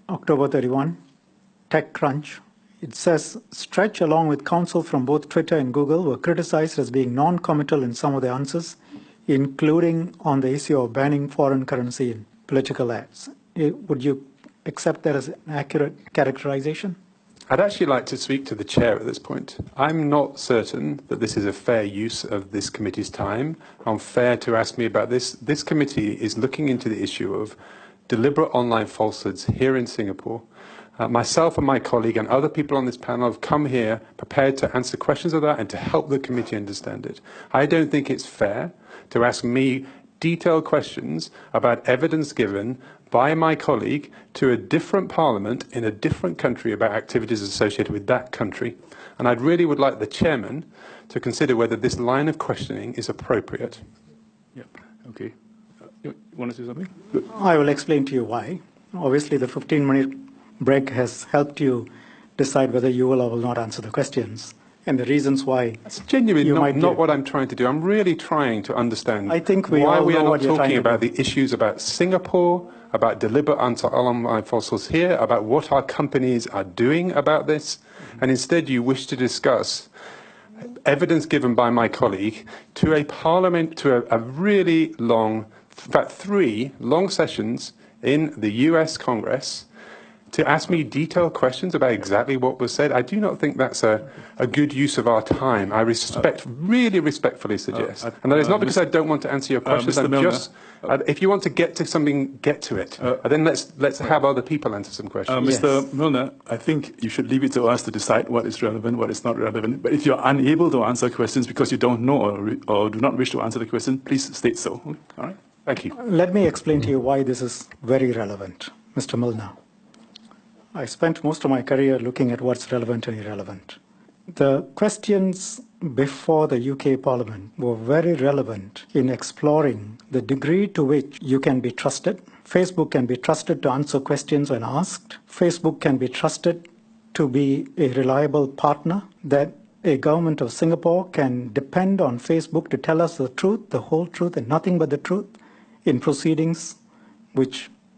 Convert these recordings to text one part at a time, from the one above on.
October 31, TechCrunch. It says, Stretch, along with counsel from both Twitter and Google, were criticized as being non-committal in some of the answers, including on the issue of banning foreign currency in political ads. Would you accept that as an accurate characterization? I'd actually like to speak to the chair at this point. I'm not certain that this is a fair use of this committee's time. Unfair to ask me about this. This committee is looking into the issue of deliberate online falsehoods here in Singapore. Myself and my colleague and other people on this panel have come here prepared to answer questions of that and to help the committee understand it. I don't think it's fair to ask me detailed questions about evidence given by my colleague to a different parliament in a different country about activities associated with that country. And I really would like the chairman to consider whether this line of questioning is appropriate. Yep. Okay. You want to say something? I will explain to you why. Obviously, the 15-minute break has helped you decide whether you will or will not answer the questions. And the reasons why. That's genuinely not what I'm trying to do. I'm really trying to understand why we are not talking about the issues about Singapore, about deliberate online falsehoods here, about what our companies are doing about this, and instead you wish to discuss evidence given by my colleague to a parliament, to a really long, in fact 3 long sessions in the US Congress, to ask me detailed questions about exactly what was said. I do not think that's a good use of our time. I really respectfully suggest. And that is not because I don't want to answer your questions. I'm just, if you want to get to something, get to it. Then let's have other people answer some questions. Mr. Milner, I think you should leave it to us to decide what is relevant, what is not relevant. But if you're unable to answer questions because you don't know or do not wish to answer the question, please state so. All right? Thank you. Let me explain to you why this is very relevant, Mr. Milner. I spent most of my career looking at what's relevant and irrelevant. The questions before the UK Parliament were very relevant in exploring the degree to which you can be trusted. Facebook can be trusted to answer questions when asked. Facebook can be trusted to be a reliable partner, that a government of Singapore can depend on Facebook to tell us the truth, the whole truth, and nothing but the truth in proceedings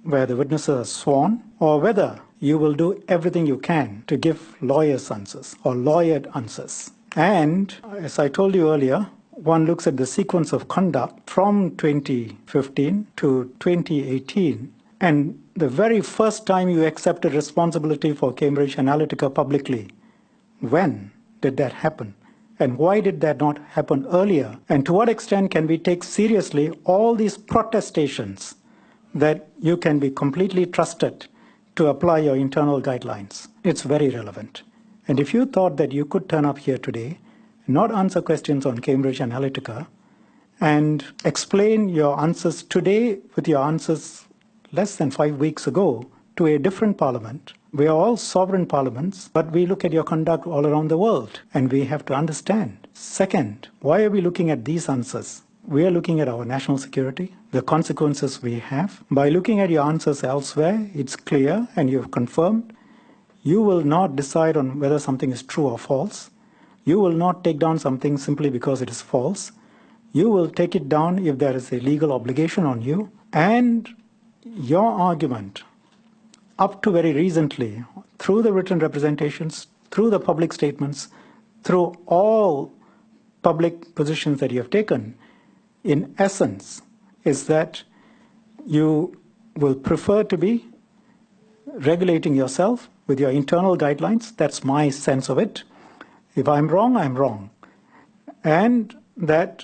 where the witnesses are sworn, or whether you will do everything you can to give lawyers' answers or lawyered answers. And as I told you earlier, one looks at the sequence of conduct from 2015 to 2018, and the very first time you accepted responsibility for Cambridge Analytica publicly, when did that happen? And why did that not happen earlier? And to what extent can we take seriously all these protestations that you can be completely trusted to apply your internal guidelines? It's very relevant. And if you thought that you could turn up here today, not answer questions on Cambridge Analytica, and explain your answers today with your answers less than 5 weeks ago to a different parliament, we are all sovereign parliaments, but we look at your conduct all around the world, and we have to understand. Second, why are we looking at these answers? We are looking at our national security, the consequences we have. By looking at your answers elsewhere, it's clear, and you've confirmed, you will not decide on whether something is true or false. You will not take down something simply because it is false. You will take it down if there is a legal obligation on you. And your argument, up to very recently, through the written representations, through the public statements, through all public positions that you have taken, in essence, is that you will prefer to be regulating yourself with your internal guidelines. That's my sense of it. If I'm wrong, I'm wrong. And that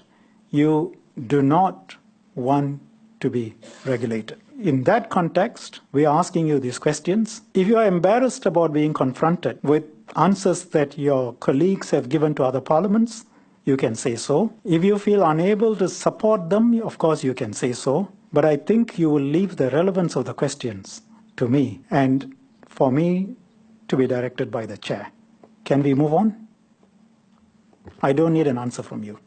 you do not want to be regulated. In that context, we are asking you these questions. If you are embarrassed about being confronted with answers that your colleagues have given to other parliaments, you can say so. If you feel unable to support them, of course you can say so. But I think you will leave the relevance of the questions to me, and for me to be directed by the chair. Can we move on? I don't need an answer from you.